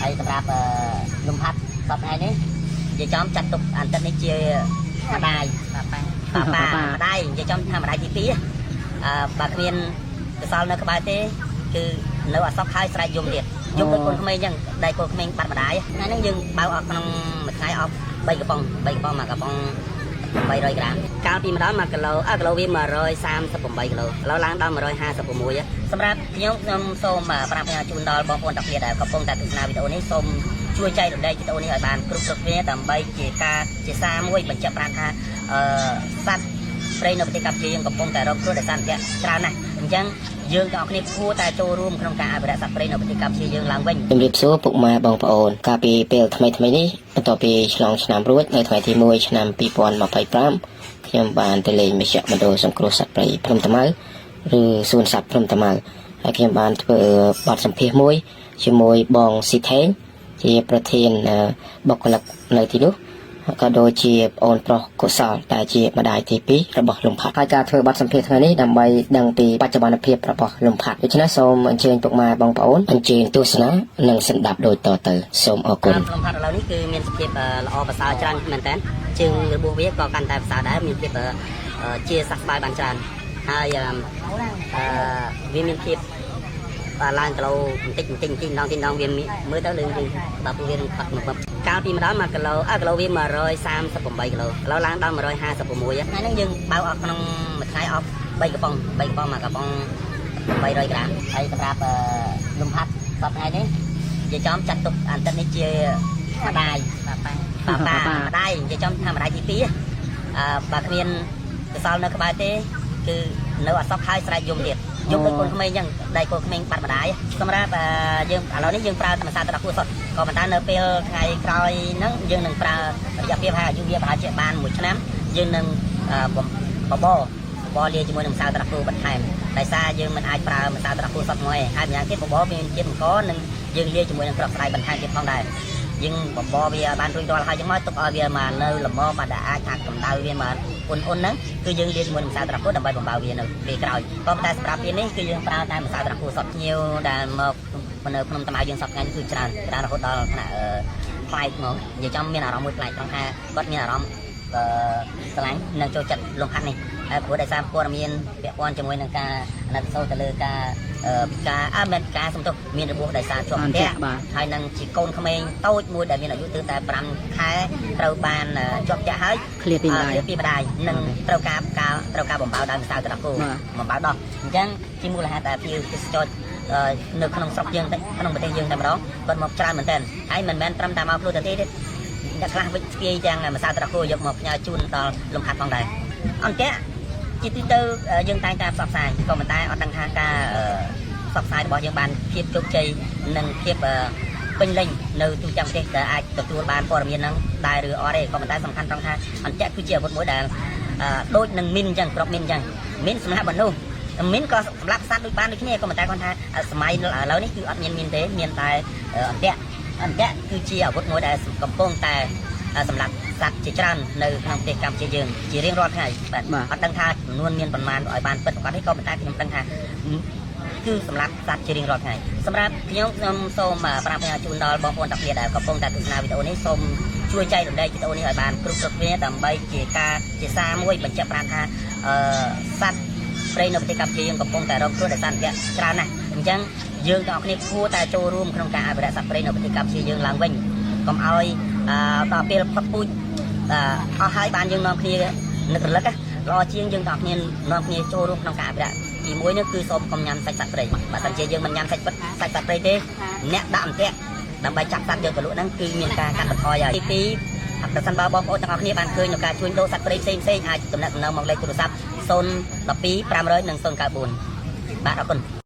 ហើយសម្រាប់លំហាត់សប្តាហ៍នេះនិយាយចំចាត់ទុកអន្តិតនេះជាម្ដាយប៉ាម្ដាយនិយាយចំថាម្ដាយទី2បើគ្មានកសលនៅក្បែរទេគឺនៅអសក់ហើយស្រែកយំទៀតយំដូចកូនក្មេងអញ្ចឹងដៃកូនក្មេងបាត់ម្ដាយថ្ងៃហ្នឹងយើងបើអស់ក្នុងមួយថ្ងៃអស់3កំប៉ុងមួយកំប៉ុង300ក្រាមកាលពីម្ដង1គីឡូគីឡូវា138គីឡូឥឡូវឡើងដល់156សម្រាប់ខ្ញុំសូមប្រាប់ជូនដល់បងប្អូនទាំងគ្នាដែលកំពុងតែទស្សនាវីដេអូនេះសូមជួយចែករំលែកវីដេអូនេះឲ្យបានគ្រប់គ្នាដើម្បីជាសារមួយបញ្ជាក់ប្រាប់ថាសត្វព្រៃនៅប្រទេសកម្ពុជាយើងកំពុងតែរងគ្រោះដោយសារអន្ទាក់ច្រើនណាស់អញ្ចឹងយើងទាំងអស់គ្នាគួរតែចូលរួមក្នុងការអភិរក្សសត្វព្រៃនៅប្រទេសកម្ពុជាយើងឡើងវិញជំរាបសួរពុកម៉ែបងប្អូនកាលពីពេលថ្មីនេះបន្ទាប់ពីឆ្លងឆ្នាំរួចនៅថ្ងៃទី1ឆ្នាំ2025ខ្ញុំបានទៅលេងមជ្ឈមណ្ឌលសង្គ្រោះសត្វព្រៃភ្នំតាម៉ៅឬសួនសត្វភ្នំតាម៉ៅហើយខ្ញុំបានធ្វើបទសម្ភាសន៍មួយជាមួយបងស៊ីថេងជាប្រធានបុគ្គលិកនៅទីនោះក៏ដូចជាប្អូនប្រុសកុសលដែលជាម្ដាយទី2របស់លំផាត់ហើយការធ្វើបទសម្ភាសន៍ថ្ងៃនេះដើម្បីដឹងពីបច្ចុប្បន្នភាពរបស់លំផាត់ដូច្នេះសូមអញ្ជើញពុកម៉ែបងប្អូនអញ្ជើញទស្សនានិងស្ដាប់ដូចតទៅសូមអរគុណលំផាត់ឥឡូវនេះគឺមានសភាពល្អប្រសើរច្រើនមែនតើជើងរបស់វាក៏កាន់តែប្រសើរដែរមានភាពជាសះស្បើយបានច្រើនហើយវាមានភាពឡើងគីឡូបន្តិចម្ដងវាមើលទៅលឿនគឺបើពួកវានឹងផាត់មកកាលពីម្ដង1គីឡូគីឡូវា138គីឡូឥឡូវឡើងដល់156ថ្ងៃហ្នឹងយើងបើអស់ក្នុងមួយថ្ងៃអស់3កំប៉ុងមួយកំប៉ុង300ក្រាមហើយសម្រាប់លំហាត់សប្តាហ៍នេះនិយាយចំចាត់ទុកអន្តិតនេះជាម្ដាយប៉ាម្ដាយនិយាយចំថាម្ដាយទី2បើគ្មានកសលនៅក្បែរទេគឺនៅអសក់ហើយស្រែកយំទៀតយំដូចកូនក្មេងអញ្ចឹងដៃកូនក្មេងបាត់ម្ដាយសម្រាប់យើងឥឡូវនេះយើងប្រើធម្មសាស្ត្រត្រកួសុទ្ធក៏ប៉ុន្តែនៅពេលថ្ងៃក្រោយហ្នឹងយើងនឹងប្រើរយៈពេលអាយុវាប្រហែលជាបាន1ឆ្នាំយើងនឹងបបរលាយជាមួយនឹងម្សៅត្រកួបន្ថែមដោយសារយើងមិនអាចប្រើម្សៅត្រកួសុទ្ធមួយហើយម្យ៉ាងទៀតបបរមានជាតិបង្កនិងយើងលាយជាមួយនឹងគ្រាប់ស្រូវបន្ថែមទៀតផងដែរយើងបបរវាបានរួចរាល់ហើយយើងមកទុកឲ្យវាមកនៅល្មមបាទអាចថាកម្ដៅវាមកអ៊ុនហ្នឹងគឺយើងលាយជាមួយនឹងម្សៅត្រកួដើម្បីបំបៅវានៅពេលក្រោយក៏ប៉ុន្តែសម្រាប់ពេលនេះគឺយើងប្រើតែម្សៅត្រកួសុទ្ធញៀវដែលមកនៅក្នុងតំៅយើងសប្តាហ៍នេះគឺច្រើនរហូតដល់ថ្នាក់ផ្លែកហ្មងនិយាយចំមានអារម្មណ៍មួយផ្លែកត្រង់ថាគាត់មានអារម្មណ៍ស្រឡាញ់និងចូលចិត្តលំហាត់នេះហើយព្រោះដោយសារព័ត៌មានពាក់ព័ន្ធជាមួយនឹងការអាណិតសូត្រទៅលើការមិនការសំទុះមានរបួសដោយសារជាប់អន្ទាក់ហើយនឹងជាកូនក្មេងតូចមួយដែលមានអាយុទៅតែ5ខែត្រូវបានជាប់ចាក់ហើយឃ្លាពីម្ដាយនិងត្រូវការបំបៅដោយម្សៅត្រកួបំបៅដោះអញ្ចឹងជាមូលហេតុដែលពីទេសចរនៅក្នុងស្រុកយើងក្នុងប្រទេសយើងតែម្ដងគាត់មកច្រើនមែនទែនហើយមិនមែនត្រឹមតែមកខ្លួនទេអ្នកខ្លះវិស្គាយទាំងម្សៅត្រកួយកមកផ្ញើជូនដល់លំហាត់ផងដែរអន្ទាក់ជាទីទៅយើងតែងតែផ្សព្វផ្សាយក៏ប៉ុន្តែអត់ដឹងថាការផ្សព្វផ្សាយរបស់យើងបានភាពជោគជ័យនិងភាពពេញលេញនៅទូទាំងប្រទេសដែលអាចទទួលបានព័ត៌មានហ្នឹងដែរឬអត់ទេក៏ប៉ុន្តែសំខាន់ត្រង់ថាអន្ទាក់គឺជាអាវុធមួយដែលដូចនឹងមីនអញ្ចឹងក្របមីនអញ្ចឹងមីនសម្រាប់មនុស្សមីនក៏សម្រាប់សត្វដូចបានដូចគ្នាក៏ប៉ុន្តែគាត់ថាសម័យឥឡូវនេះគឺអត់មានមីនទេមានតែអន្ទាក់គឺជាអាវុធមួយដែលកំពុងតែសម្រាប់សត្វជាច្រើននៅក្នុងប្រទេសកម្ពុជាយើងជារៀងរាល់ថ្ងៃបាទអត់ដឹងថាចំនួនមានប៉ុន្មានឲ្យបានពិតប្រាកដទេក៏ប៉ុន្តែខ្ញុំដឹងថាគឺសម្រាប់សត្វជារៀងរាល់ថ្ងៃសម្រាប់ខ្ញុំសូមប្រាប់ជូនដល់បងប្អូនទាំងគ្នាដែលកំពុងតែទស្សនាវីដេអូនេះសូមជួយចែករំលែកវីដេអូនេះឲ្យបានគ្រប់គ្នាដើម្បីជាសារមួយបញ្ជាក់ប្រាប់ថាសត្វព្រៃនៅប្រទេសកម្ពុជាយើងកំពុងតែរងគ្រោះដោយសារអន្ទាក់ច្រើនណាស់អញ្ចឹងយើងទាំងអស់គ្នាគួរតែចូលរួមក្នុងការអភិរក្សសត្វព្រៃនៅប្រទេសកម្ពុជាយើងឡើងវិញកុំឲ្យដល់ពេលផុតពូជអស់ហើយបានយើងនាំគ្នានឹករលឹកល្អជាងយើងទាំងគ្នានាំគ្នាចូលរួមក្នុងការអភិរក្សទី1នេះគឺសូមកុំញ៉ាំសាច់សត្វព្រៃបើសិនជាយើងមិនញ៉ាំសាច់សត្វព្រៃទេអ្នកដាក់អន្ទាក់ដើម្បីចាប់សត្វយកទៅលក់ហ្នឹងគឺមានការកាត់បន្ថយហើយទី2ប្រសិនបើបងប្អូនទាំងអស់គ្នាបានឃើញនៅការជួញដូរសត្វព្រៃផ្សេងអាចទំនាក់ទំនងមកលេខទូរស័ព្ទ012 500 និង094បាទអរគុណ